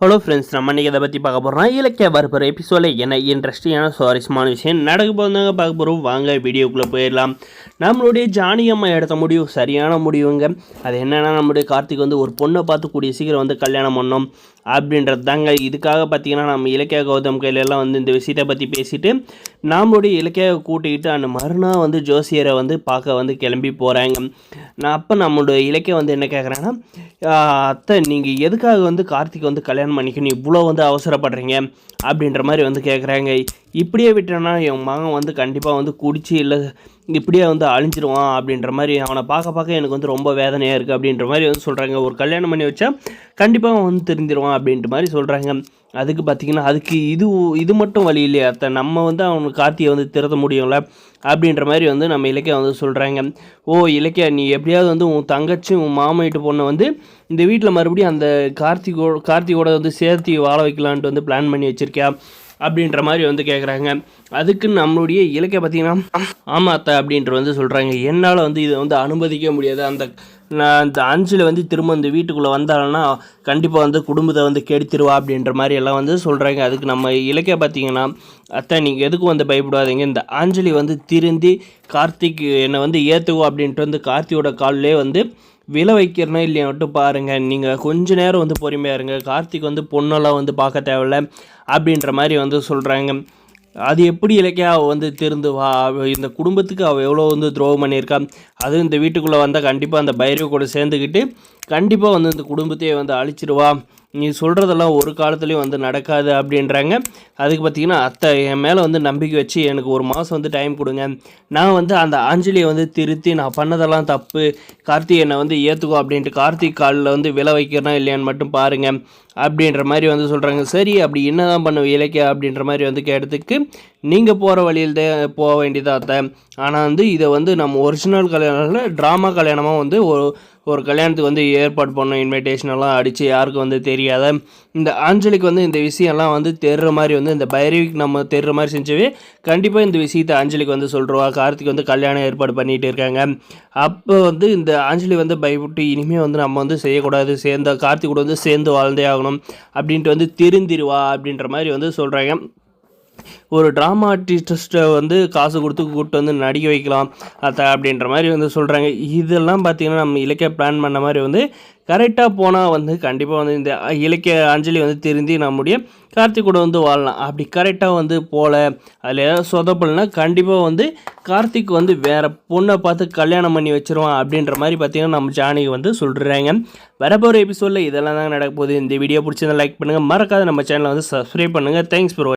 Hello friends, நம்ம இன்றைக்கி இதை பற்றி பார்க்க போகிறோம். இலக்கிய வரப்போகிற எபிசோடில் என்ன இன்ட்ரெஸ்டிங்கான சுவாரஸ்யமான விஷயம் நடக்க போகிறதாங்க பார்க்க போகிறோம். வாங்க வீடியோக்குள்ளே போயிடலாம். நம்மளுடைய ஜானகி அம்மா எடுத்த முடிவு சரியான முடிவுங்க. அது என்னென்னா, நம்மளுடைய கார்த்திக் வந்து ஒரு பொண்ணை பார்த்து கூடிய சீக்கிரம் வந்து கல்யாணம் பண்ணோம் அப்படின்றது தாங்க. இதுக்காக பார்த்திங்கன்னா நம்ம இலக்கிய கௌதம் கையிலெல்லாம் வந்து இந்த விஷயத்தை பற்றி பேசிவிட்டு நம்மளுடைய இலக்கியாவை கூட்டிக்கிட்டு அந்த மறுநாள் வந்து ஜோசியரை வந்து பார்க்க வந்து கிளம்பி போகிறாங்க. நம்மளுடைய இலக்கியம் வந்து என்ன கேட்குறேன்னா, அத்தை நீங்கள் எதுக்காக வந்து கார்த்திக் வந்து கல்யாணம் பண்ணிக்கணும் இவ்வளோ வந்து அவசரப்படுறீங்க அப்படின்ற மாதிரி வந்து கேட்குறாங்க. இப்படியே விட்டேன்னா என் மகன் வந்து கண்டிப்பாக வந்து குடிச்சு இல்லை இப்படியே வந்து அழிஞ்சிருவான் அப்படின்ற மாதிரி, அவனை பார்க்க எனக்கு வந்து ரொம்ப வேதனையாக இருக்குது அப்படின்ற மாதிரி வந்து சொல்கிறாங்க. ஒரு கல்யாணம் பண்ணி வச்சா கண்டிப்பாக அவன் வந்து திருந்திடுவான் அப்படின்ற மாதிரி சொல்கிறாங்க. அதுக்கு பார்த்திங்கன்னா அதுக்கு இது மட்டும் வழி இல்லையா அத்தை, நம்ம வந்து அவனுக்கு கார்த்தியை வந்து திறத்த முடியும்ல அப்படின்ற மாதிரி வந்து நம்ம இலக்கியா வந்து சொல்கிறாங்க. ஓ இலக்கியா, நீ எப்படியாவது வந்து உன் தங்கச்சி உன் மாமிட்டு பொண்ணை வந்து இந்த வீட்டில் மறுபடியும் அந்த கார்த்திகோட வந்து சேர்த்து வாழ வைக்கலான்ட்டு வந்து பிளான் பண்ணி வச்சுருக்கியா அப்படின்ற மாதிரி வந்து கேட்குறாங்க. அதுக்கு நம்மளுடைய இலக்கிய பார்த்திங்கன்னா ஆமாம் அத்தை அப்படின்ற வந்து சொல்கிறாங்க. என்னால் வந்து இதை வந்து அனுமதிக்க முடியாது. அந்த அஞ்சில் வந்து திரும்ப இந்த வீட்டுக்குள்ளே வந்தாங்கன்னா கண்டிப்பாக வந்து குடும்பத்தை வந்து கெடுத்துருவா அப்படின்ற மாதிரி எல்லாம் வந்து சொல்கிறாங்க. அதுக்கு நம்ம இலக்கிய பார்த்திங்கன்னா, அத்தை நீங்கள் எதுக்கும் வந்து பயப்படாதீங்க, இந்த ஆஞ்சலி வந்து திருந்தி கார்த்திக் என்னை வந்து ஏற்றுவோம் அப்படின்ட்டு வந்து கார்த்தியோட காலிலே வந்து விலை வைக்கிறனா இல்லையா மட்டும் பாருங்கள், நீங்கள் கொஞ்ச நேரம் வந்து பொறுமையாக இருங்க, கார்த்திக் வந்து பொண்ணெல்லாம் வந்து பார்க்க தேவையில்ல அப்படின்ற மாதிரி வந்து சொல்கிறாங்க. அது எப்படி இலக்கியா அவள் வந்து திருந்துவா, இந்த குடும்பத்துக்கு அவள் எவ்வளோ வந்து துரோகம் பண்ணியிருக்கா, அதுவும் இந்த வீட்டுக்குள்ளே வந்தால் கண்டிப்பாக அந்த பைரவ கூட சேர்ந்துக்கிட்டு கண்டிப்பாக வந்து இந்த குடும்பத்தையே வந்து அழிச்சிடுவா, நீ சொல்கிறதெல்லாம் ஒரு காலத்துலேயும் வந்து நடக்காது அப்படின்றாங்க. அதுக்கு பார்த்திங்கன்னா அத்தை என் மேலே வந்து நம்பிக்கை வச்சு எனக்கு ஒரு மாதம் வந்து டைம் கொடுங்க, நான் வந்து அந்த ஆஞ்சலியை வந்து திருத்தி நான் பண்ணதெல்லாம் தப்பு, கார்த்திக் என்னை வந்து ஏற்றுக்கோ அப்படின்ட்டு கார்த்திக் காலில் வந்து விலை வைக்கிறனா இல்லையான்னு மட்டும் பாருங்கள் அப்படின்ற மாதிரி வந்து சொல்கிறாங்க. சரி அப்படி என்ன தான் பண்ண இலக்கியா அப்படின்ற மாதிரி வந்து கேட்டதுக்கு, நீங்கள் போகிற வழியில் தான் போக வேண்டியதாக அத்தை, ஆனால் வந்து இதை வந்து நம்ம ஒரிஜினல் கல்யாணம் ட்ராமா கல்யாணமாக வந்து ஒரு கல்யாணத்துக்கு வந்து ஏற்பாடு பண்ணோம், இன்விடேஷனெல்லாம் அடித்து யாருக்கும் வந்து தெரியாத இந்த ஆஞ்சலிக்கு வந்து இந்த விஷயம்லாம் வந்து தெரிகிற மாதிரி வந்து இந்த பைரவிக்கு நம்ம தெரிகிற மாதிரி செஞ்சவே கண்டிப்பாக இந்த விஷயத்தை ஆஞ்சலிக்கு வந்து சொல்கிறவா, கார்த்திக் வந்து கல்யாணம் ஏற்பாடு பண்ணிகிட்டு இருக்காங்க. அப்போ வந்து இந்த ஆஞ்சலி வந்து பயப்பட்டு இனிமேல் வந்து நம்ம வந்து செய்யக்கூடாது, கார்த்திக் கூட வந்து சேர்ந்து வாழ்ந்தே ஆகணும் அப்படின்ட்டு வந்து திருந்திருவா அப்படின்ற மாதிரி வந்து சொல்கிறாங்க. ஒரு ட்ராமா ஆர்டிஸ்ட்டை வந்து காசு கொடுத்து கூப்பிட்டு வந்து நடிக்க வைக்கலாம் அத்தை அப்படின்ற மாதிரி வந்து சொல்கிறாங்க. இதெல்லாம் பார்த்திங்கன்னா நம்ம இலக்கிய பிளான் பண்ண மாதிரி வந்து கரெக்டாக போனால் வந்து கண்டிப்பாக வந்து இந்த இலக்கிய அஞ்சலி வந்து திருந்தி நம்முடைய கார்த்திக் கூட வந்து வாழலாம். அப்படி கரெக்டாக வந்து போகல, அதில் ஏதாவது சொதப்பல்னா கண்டிப்பாக வந்து கார்த்திக் வந்து வேறு பொண்ணை பார்த்து கல்யாணம் பண்ணி வச்சுருவான் அப்படின்ற மாதிரி பார்த்திங்கன்னா நம்ம ஜானகி வந்து சொல்கிறாங்க. வரப்போகிற எபிசோடில் இதெல்லாம் தான் நடக்க போகுது. இந்த வீடியோ பிடிச்சிருந்தா லைக் பண்ணுங்கள், மறக்காத நம்ம சேனலை வந்து சப்ஸ்கிரைப் பண்ணுங்கள். Thanks bro.